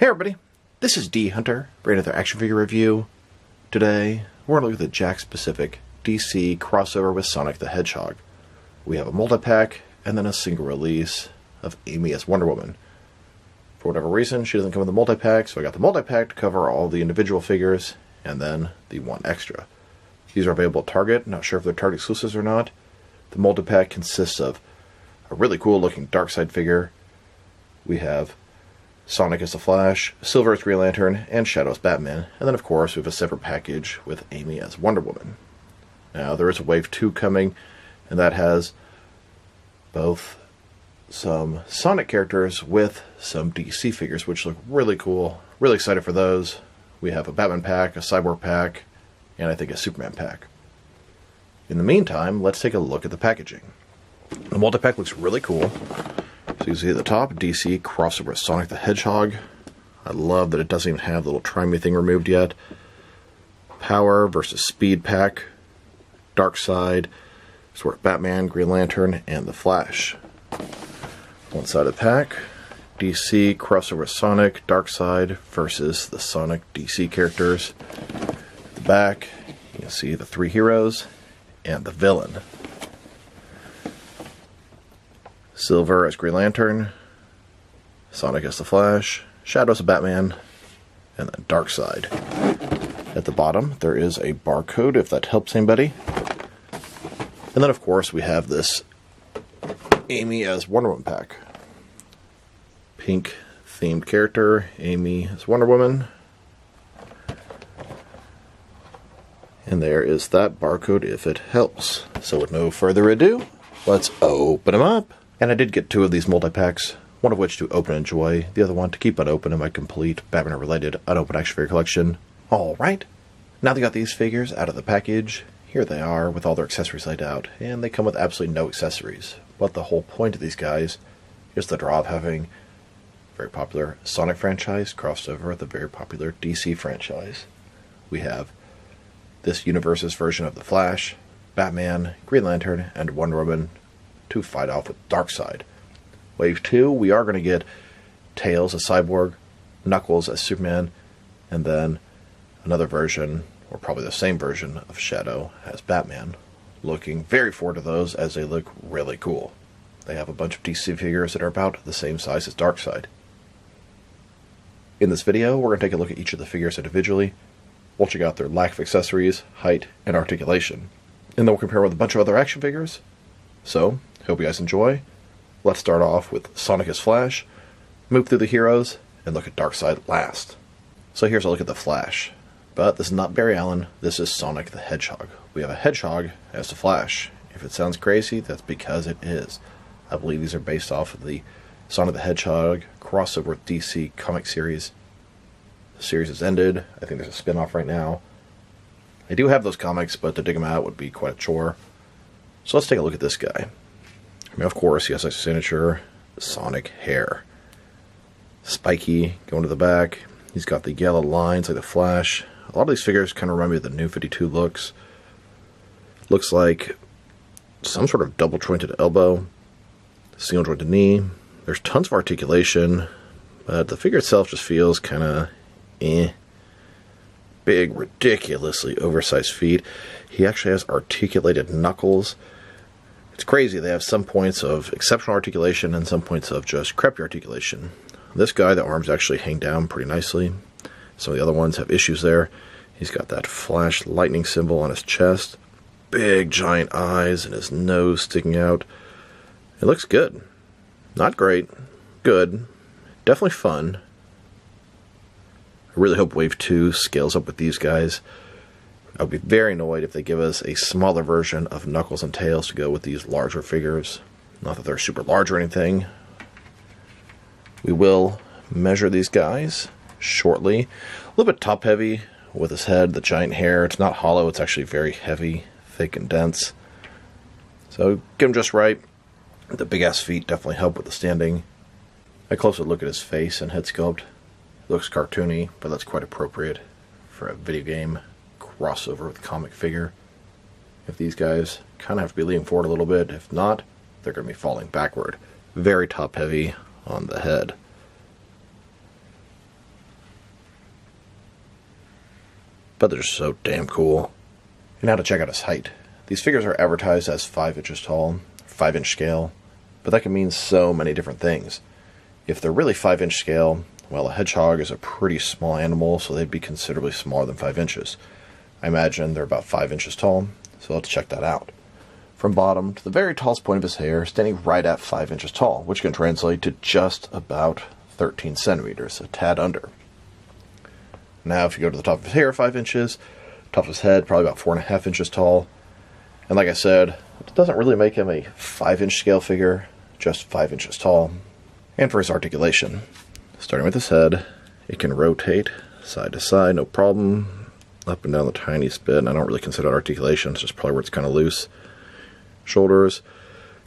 Hey everybody, this is D Hunter, bringing another action figure review. Today, we're going to look at the Jakks specific DC crossover with Sonic the Hedgehog. We have a multi-pack, and then a single release of Amy as Wonder Woman. For whatever reason, she doesn't come with the multi-pack, so I got the multi-pack to cover all the individual figures, and then the one extra. These are available at Target, not sure if they're Target exclusives or not. The multi-pack consists of a really cool looking Darkseid figure. We have Sonic as the Flash, Silver as Green Lantern, and Shadow as Batman. And then, of course, we have a separate package with Amy as Wonder Woman. Now, there is a Wave 2 coming, and that has both some Sonic characters with some DC figures, which look really cool. Really excited for those. We have a Batman pack, a Cyborg pack, and I think a Superman pack. In the meantime, let's take a look at the packaging. The multi-pack looks really cool. So you can see at the top, DC crossover with Sonic the Hedgehog. I love that it doesn't even have the little try-me thing removed yet. Power versus Speed pack. Darkseid, sort of Batman, Green Lantern, and the Flash. One side of the pack, DC crossover with Sonic, Darkseid versus the Sonic DC characters. At the back, you can see the three heroes and the villain. Silver as Green Lantern, Sonic as the Flash, Shadow as Batman, and then Darkseid. At the bottom, there is a barcode, if that helps anybody. And then, of course, we have this Amy as Wonder Woman pack. Pink-themed character, Amy as Wonder Woman. And there is that barcode, if it helps. So with no further ado, let's open them up. And I did get two of these multi-packs, one of which to open and enjoy, the other one to keep unopened in my complete Batman-related unopened action figure collection. Alright, now they got these figures out of the package, here they are with all their accessories laid out, and they come with absolutely no accessories. But the whole point of these guys is the draw of having a very popular Sonic franchise crossed over with a very popular DC franchise. We have this universe's version of the Flash, Batman, Green Lantern, and Wonder Woman to fight off with Darkseid. Wave 2, we are going to get Tails as Cyborg, Knuckles as Superman, and then another version, or probably the same version, of Shadow as Batman. Looking very forward to those as they look really cool. They have a bunch of DC figures that are about the same size as Darkseid. In this video, we're going to take a look at each of the figures individually. We'll check out their lack of accessories, height, and articulation. And then we'll compare with a bunch of other action figures. So, hope you guys enjoy. Let's start off with Sonic as Flash, move through the heroes, and look at Darkseid last. So here's a look at the Flash. But this is not Barry Allen, this is Sonic the Hedgehog. We have a Hedgehog as the Flash. If it sounds crazy, that's because it is. I believe these are based off of the Sonic the Hedgehog crossover with DC comic series. The series has ended. I think there's a spin-off right now. I do have those comics, but to dig them out would be quite a chore. So let's take a look at this guy. I mean, of course, he has a signature Sonic hair. Spiky going to the back. He's got the yellow lines like the Flash. A lot of these figures kind of remind me of the New 52 looks. Looks like some sort of double jointed elbow, single jointed knee. There's tons of articulation, but the figure itself just feels kind of Big, ridiculously oversized feet. He actually has articulated knuckles. It's crazy. They have some points of exceptional articulation and some points of just crappy articulation. This guy, the arms actually hang down pretty nicely. Some of the other ones have issues there. He's got that Flash lightning symbol on his chest. Big, giant eyes and his nose sticking out. It looks good. Not great. Good. Definitely fun. I really hope Wave 2 scales up with these guys. I would be very annoyed if they give us a smaller version of Knuckles and Tails to go with these larger figures. Not that they're super large or anything. We will measure these guys shortly. A little bit top heavy with his head, the giant hair. It's not hollow, it's actually very heavy, thick and dense. So get him just right. The big ass feet definitely help with the standing. A closer look at his face and head sculpt. Looks cartoony, but that's quite appropriate for a video game crossover with a comic figure. If these guys kind of have to be leaning forward a little bit, if not, they're going to be falling backward. Very top heavy on the head. but they're just so damn cool. And now to check out his height. These figures are advertised as 5 inches tall, 5-inch scale, but that can mean so many different things. If they're really 5-inch scale, well, a hedgehog is a pretty small animal, so they'd be considerably smaller than 5 inches. I imagine they're about 5 inches tall, so let's check that out. From bottom to the very tallest point of his hair, standing right at 5 inches tall, which can translate to just about 13 centimeters, a tad under. Now, if you go to the top of his hair, 5 inches, top of his head, probably about 4.5 inches tall. And like I said, it doesn't really make him a 5-inch scale figure, just 5 inches tall. And for his articulation, starting with his head, it can rotate side to side, no problem. Up and down the tiniest bit. I don't really consider it articulation, it's just probably where it's kind of loose. Shoulders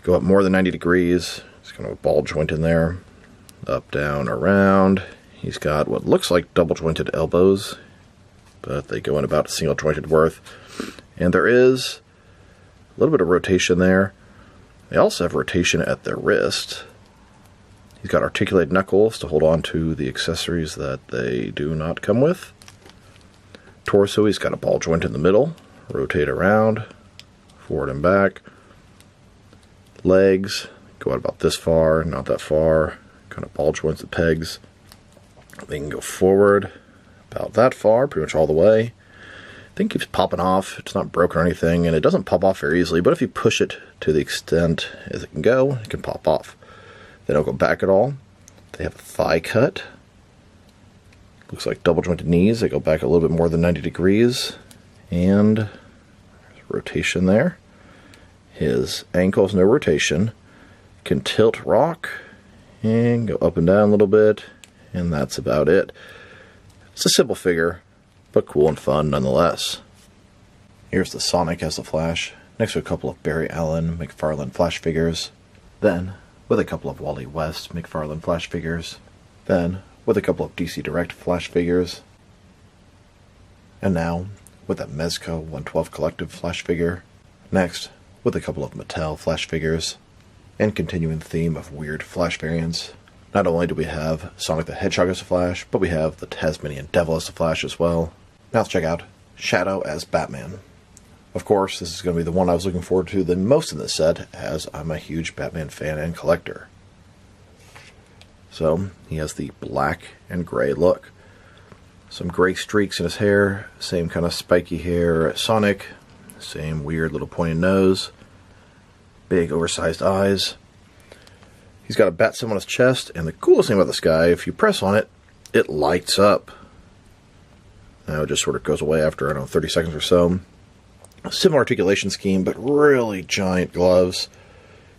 go up more than 90 degrees. It's kind of a ball joint in there. Up, down, around. He's got what looks like double jointed elbows, but they go in about a single jointed worth. And there is a little bit of rotation there. They also have rotation at their wrist. He's got articulated knuckles to hold on to the accessories that they do not come with. Torso, he's got a ball joint in the middle. Rotate around, forward and back. Legs go out about this far, not that far. Kind of ball joints and pegs. They can go forward about that far, pretty much all the way. Thing keeps popping off. It's not broken or anything, and it doesn't pop off very easily, but if you push it to the extent as it can go, it can pop off. They don't go back at all. They have a thigh cut. Looks like double jointed knees. They go back a little bit more than 90 degrees. And there's rotation there. His ankles, no rotation. Can tilt rock and go up and down a little bit. And that's about it. It's a simple figure, but cool and fun nonetheless. Here's the Sonic as the Flash, next to a couple of Barry Allen McFarlane Flash figures. Then, with a couple of Wally West McFarlane Flash figures. Then, with a couple of DC Direct Flash figures. And now, with a Mezco 112 Collective Flash figure. Next, with a couple of Mattel Flash figures. And continuing the theme of weird Flash variants. Not only do we have Sonic the Hedgehog as a Flash, but we have the Tasmanian Devil as a Flash as well. Now let's check out Shadow as Batman. Of course, this is going to be the one I was looking forward to the most in this set, as I'm a huge Batman fan and collector. So, he has the black and gray look. Some gray streaks in his hair, same kind of spiky hair as Sonic, same weird little pointed nose, big oversized eyes. He's got a bat symbol on his chest, and the coolest thing about this guy, if you press on it, it lights up. Now it just sort of goes away after, I don't know, 30 seconds or so. A similar articulation scheme, but really giant gloves.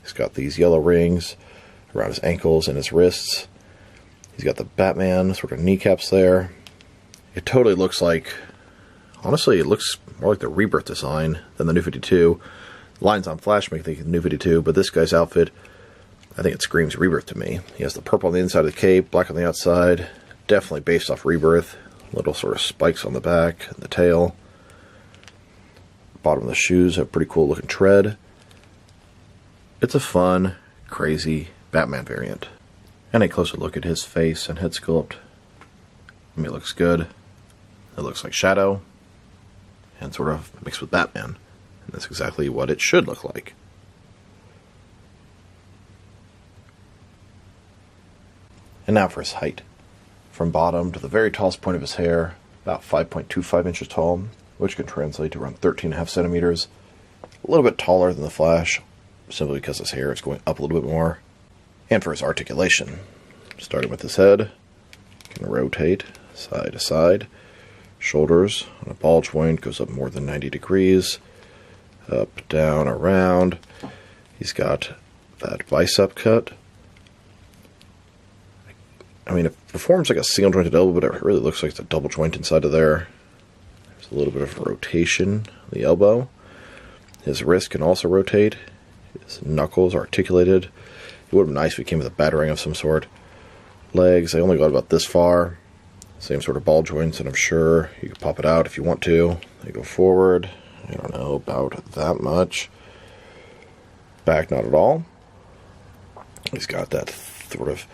He's got these yellow rings around his ankles and his wrists. He's got the Batman sort of kneecaps there. It totally looks like, honestly, it looks more like the Rebirth design than the New 52. Lines on Flash make the New 52, but this guy's outfit, I think it screams Rebirth to me. He has the purple on the inside of the cape, black on the outside. Definitely based off Rebirth. Little sort of spikes on the back and the tail. Bottom of the shoes have pretty cool looking tread. It's a fun, crazy Batman variant. And a closer look at his face and head sculpt. I mean, it looks good. It looks like Shadow. And sort of mixed with Batman. And that's exactly what it should look like. And now for his height. From bottom to the very tallest point of his hair, about 5.25 inches tall, which can translate to around 13.5 centimeters. A little bit taller than the Flash, simply because his hair is going up a little bit more. And for his articulation, starting with his head, can rotate side to side. Shoulders on a ball joint goes up more than 90 degrees. Up, down, around. He's got that bicep cut. I mean, it performs like a single jointed elbow, but it really looks like it's a double joint inside of there. There's a little bit of rotation on the elbow. His wrist can also rotate. His knuckles are articulated. It would have been nice if he came with a batarang of some sort. Legs, they only go about this far. Same sort of ball joints, and I'm sure you can pop it out if you want to. They go forward, I don't know, about that much. Back, not at all. He's got that sort of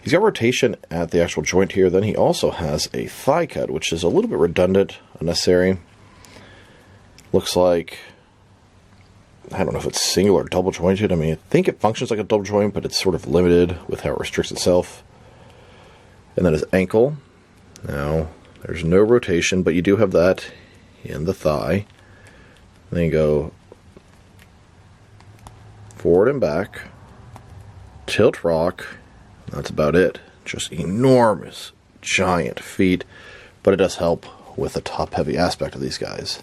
He's got rotation at the actual joint here. Then he also has a thigh cut, which is a little bit redundant, unnecessary. Looks like, I don't know if it's single or double jointed. I mean, I think it functions like a double joint, but it's sort of limited with how it restricts itself. And then his ankle. Now, there's no rotation, but you do have that in the thigh. And then you go forward and back, tilt rock. That's about it. Just enormous, giant feet, but it does help with the top-heavy aspect of these guys.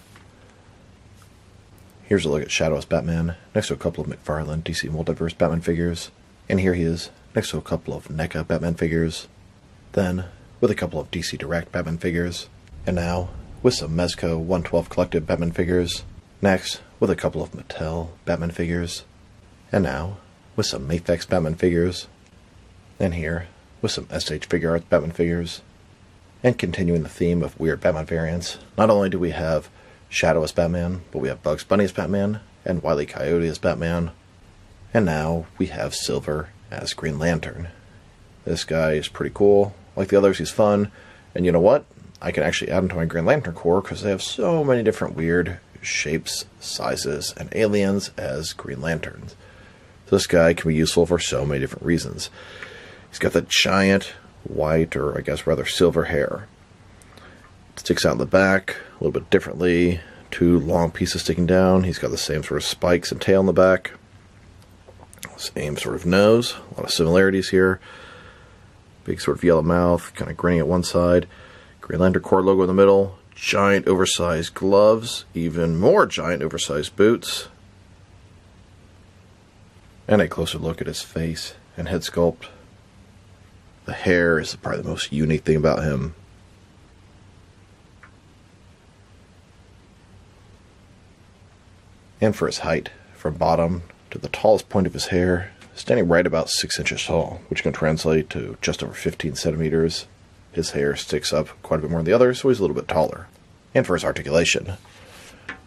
Here's a look at Shadow as Batman, next to a couple of McFarlane DC Multiverse Batman figures. And here he is, next to a couple of NECA Batman figures. Then, with a couple of DC Direct Batman figures. And now, with some Mezco 112 Collective Batman figures. Next, with a couple of Mattel Batman figures. And now, with some Mafex Batman figures. And here, with some SH Figure Arts Batman figures. And continuing the theme of weird Batman variants, not only do we have Shadow as Batman, but we have Bugs Bunny as Batman, and Wile E. Coyote as Batman. And now we have Silver as Green Lantern. This guy is pretty cool. Like the others, he's fun. And you know what? I can actually add him to my Green Lantern Corps because they have so many different weird shapes, sizes, and aliens as Green Lanterns. So this guy can be useful for so many different reasons. He's got the giant white, or I guess rather silver hair. It sticks out in the back a little bit differently. Two long pieces sticking down. He's got the same sort of spikes and tail in the back. Same sort of nose. A lot of similarities here. Big sort of yellow mouth, kind of grinning at one side. Green Lantern Corps logo in the middle. Giant oversized gloves. Even more giant oversized boots. And a closer look at his face and head sculpt. The hair is probably the most unique thing about him. And for his height, from bottom to the tallest point of his hair, standing right about 6 inches tall, which can translate to just over 15 centimeters. His hair sticks up quite a bit more than the others, so he's a little bit taller. And for his articulation,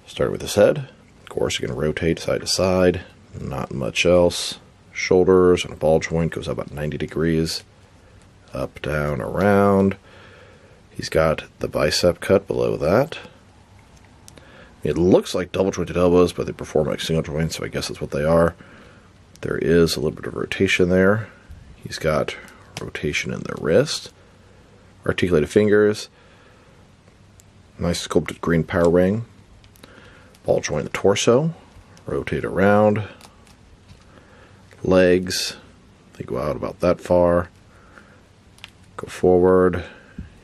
start with his head. Of course, you can rotate side to side. Not much else. Shoulders and a ball joint goes up about 90 degrees. Up, down, around. He's got the bicep cut below that. It looks like double jointed elbows, but they perform like single joints, so I guess that's what they are. There is a little bit of rotation there. He's got rotation in the wrist. Articulated fingers. Nice sculpted green power ring. Ball joint in the torso. Rotate around. Legs. They go out about that far. Go forward.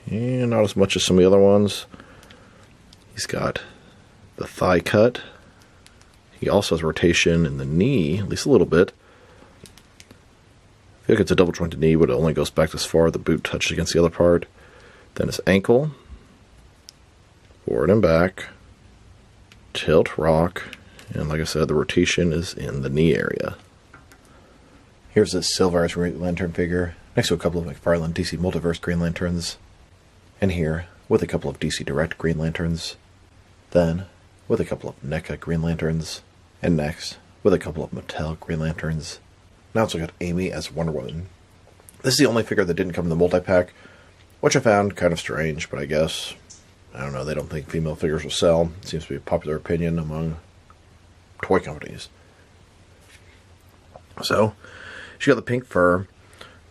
And not as much as some of the other ones. He's got the thigh cut. He also has rotation in the knee, at least a little bit. I feel like it's a double jointed knee, but it only goes back this far. The boot touches against the other part. Then his ankle. Forward and back. Tilt rock. And like I said, the rotation is in the knee area. Here's this Silver as Green Lantern figure, next to a couple of McFarlane DC Multiverse Green Lanterns. And here, with a couple of DC Direct Green Lanterns. Then, with a couple of NECA Green Lanterns. And next, with a couple of Mattel Green Lanterns. Now it's got Amy as Wonder Woman. This is the only figure that didn't come in the multi-pack, which I found kind of strange, but I guess, I don't know, they don't think female figures will sell. It seems to be a popular opinion among toy companies. So, she got the pink fur,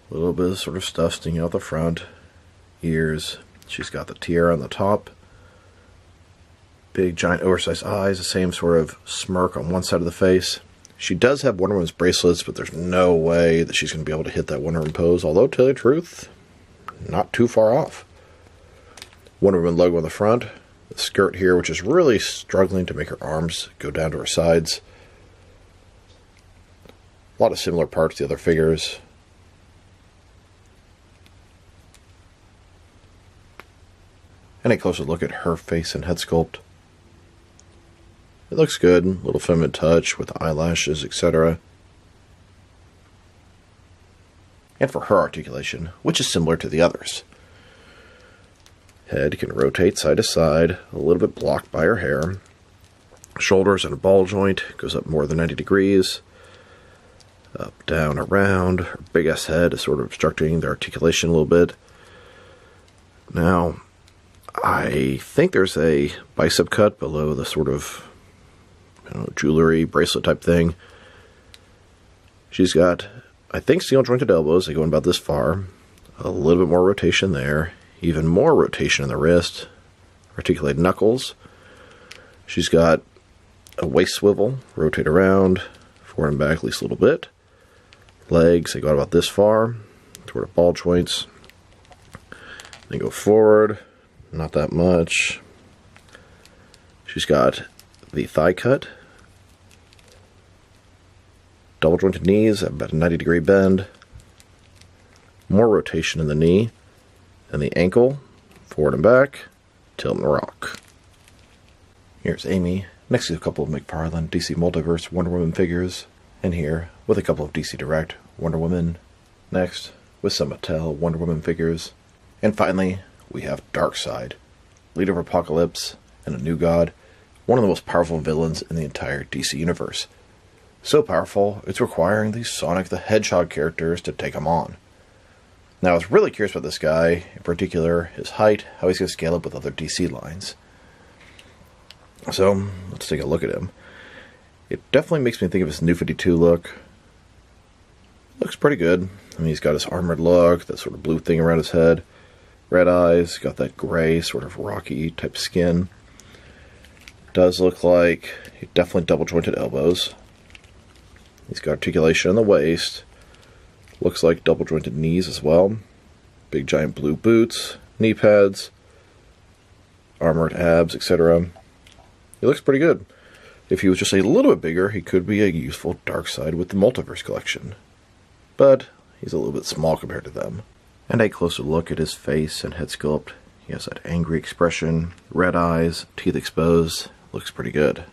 a little bit of sort of stuff sticking out the front, ears. She's got the tiara on the top. Big, giant, oversized eyes, the same sort of smirk on one side of the face. She does have Wonder Woman's bracelets, but there's no way that she's going to be able to hit that Wonder Woman pose, although, to tell you the truth, not too far off. Wonder Woman logo on the front. The skirt here, which is really struggling to make her arms go down to her sides. A lot of similar parts to the other figures. And a closer look at her face and head sculpt. It looks good, a little feminine touch with eyelashes, etc. And for her articulation, which is similar to the others. Head can rotate side to side, a little bit blocked by her hair. Shoulders and a ball joint, goes up more than 90 degrees. Up, down, around. Her big ass head is sort of obstructing the articulation a little bit. Now, I think there's a bicep cut below the sort of jewelry, bracelet type thing. She's got, I think, steel jointed elbows. They go in about this far. A little bit more rotation there. Even more rotation in the wrist. Articulated knuckles. She's got a waist swivel. Rotate around. Forward and back at least a little bit. Legs, they go out about this far. Toward the ball joints. They go forward. Not that much. She's got the thigh cut. Double jointed knees at about a 90-degree bend. More rotation in the knee and the ankle. Forward and back. Tilt and rock. Here's Amy, next to a couple of McFarlane DC Multiverse Wonder Woman figures. And here with a couple of DC Direct Wonder Woman. Next with some Mattel Wonder Woman figures. And finally, we have Darkseid, leader of Apocalypse and a new god, one of the most powerful villains in the entire DC universe. So powerful, it's requiring the Sonic the Hedgehog characters to take him on. Now, I was really curious about this guy, in particular, his height, how he's going to scale up with other DC lines. So, let's take a look at him. It definitely makes me think of his New 52 look. Looks pretty good. I mean, he's got his armored look, that sort of blue thing around his head. Red eyes, got that gray, sort of rocky type skin. Does look like he definitely double jointed elbows. He's got articulation in the waist. Looks like double jointed knees as well. Big giant blue boots, knee pads, armored abs, etc. He looks pretty good. If he was just a little bit bigger, he could be a useful Darkseid with the Multiverse collection. But he's a little bit small compared to them. And a closer look at his face and head sculpt. He has that angry expression, red eyes, teeth exposed. Looks pretty good.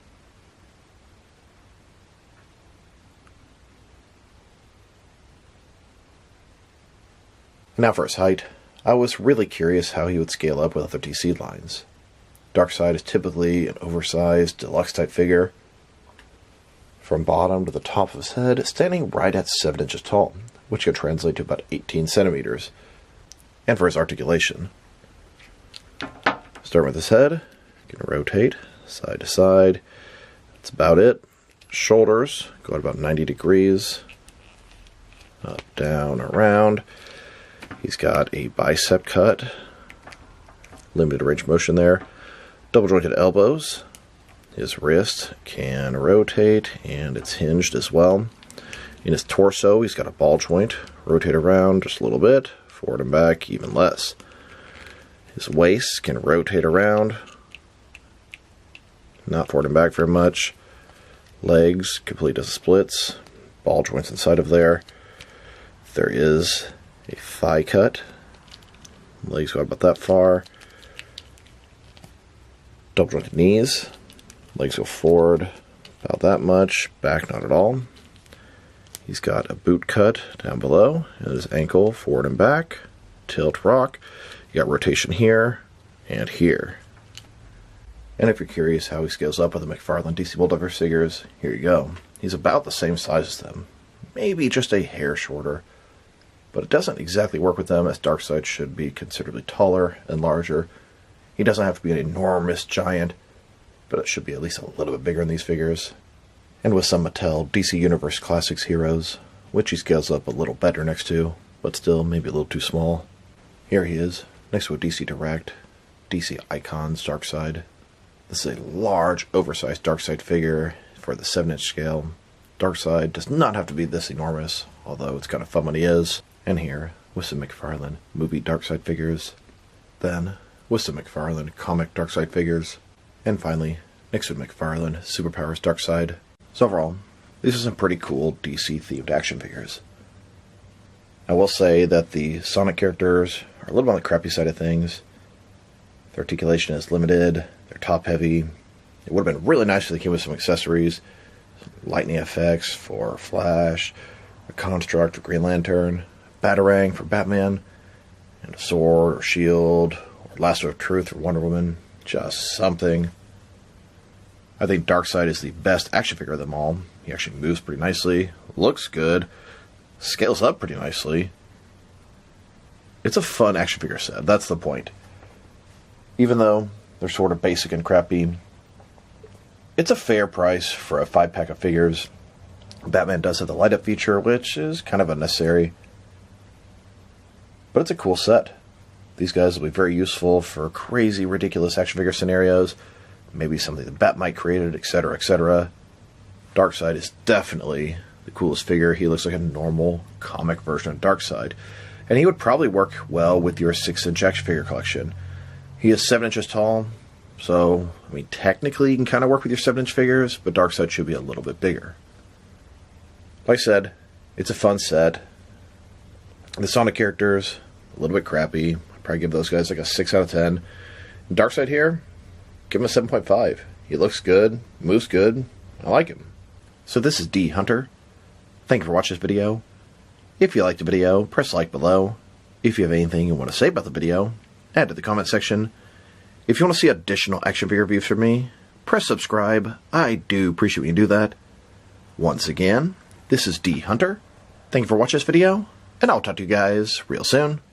Now for his height. I was really curious how he would scale up with other DC lines. Darkseid is typically an oversized, deluxe type figure. From bottom to the top of his head, standing right at 7 inches tall, which can translate to about 18 centimeters. And for his articulation. Start with his head. You can rotate side to side. That's about it. Shoulders go at about 90 degrees. Up, down, around. He's got a bicep cut. Limited range of motion there. Double jointed elbows. His wrist can rotate and it's hinged as well. In his torso, he's got a ball joint. Rotate around just a little bit. Forward and back, even less. His waist can rotate around. Not forward and back very much. Legs, complete as splits. Ball joints inside of there. There is a thigh cut. Legs go about that far. Double jointed knees. Legs go forward about that much. Back not at all. He's got a boot cut down below. And his ankle forward and back. Tilt, rock. You got rotation here and here. And if you're curious how he scales up with the McFarlane DC Multiverse figures, here you go. He's about the same size as them. Maybe just a hair shorter. But it doesn't exactly work with them, as Darkseid should be considerably taller and larger. He doesn't have to be an enormous giant, but it should be at least a little bit bigger in these figures. And with some Mattel DC Universe Classics heroes, which he scales up a little better next to, but still maybe a little too small. Here he is, next to a DC Direct, DC Icons Darkseid. This is a large, oversized Darkseid figure for the 7-inch scale. Darkseid does not have to be this enormous, although it's kind of fun when he is. And here, with some McFarlane movie Darkseid figures. Then, with some McFarlane comic Darkseid figures. And finally, next to McFarlane Superpowers Darkseid. So overall, these are some pretty cool DC-themed action figures. I will say that the Sonic characters are a little bit on the crappy side of things. Their articulation is limited. They're top-heavy. It would have been really nice if they came with some accessories. Lightning effects for Flash, a construct for Green Lantern, Batarang for Batman, and a sword or shield, or lasso of truth for Wonder Woman. Just something. I think Darkseid is the best action figure of them all. He actually moves pretty nicely, looks good, scales up pretty nicely. It's a fun action figure set, that's the point. Even though they're sort of basic and crappy, it's a fair price for a 5-pack of figures. Batman does have the light up feature, which is kind of unnecessary. But it's a cool set. These guys will be very useful for crazy, ridiculous action figure scenarios. Maybe something that Batmite created, etc., etc. Darkseid is definitely the coolest figure. He looks like a normal comic version of Darkseid. And he would probably work well with your 6-inch action figure collection. He is 7 inches tall, so, I mean, technically you can kind of work with your 7-inch figures, but Darkseid should be a little bit bigger. Like I said, it's a fun set. The Sonic characters, a little bit crappy. I'd probably give those guys like a 6 out of 10. Darkseid here, give him a 7.5. He looks good, moves good, I like him. So this is D Hunter. Thank you for watching this video. If you liked the video, press like below. If you have anything you want to say about the video, add to the comment section. If you want to see additional action figure reviews from me, press subscribe. I do appreciate when you do that. Once again, this is D Hunter. Thank you for watching this video, and I'll talk to you guys real soon.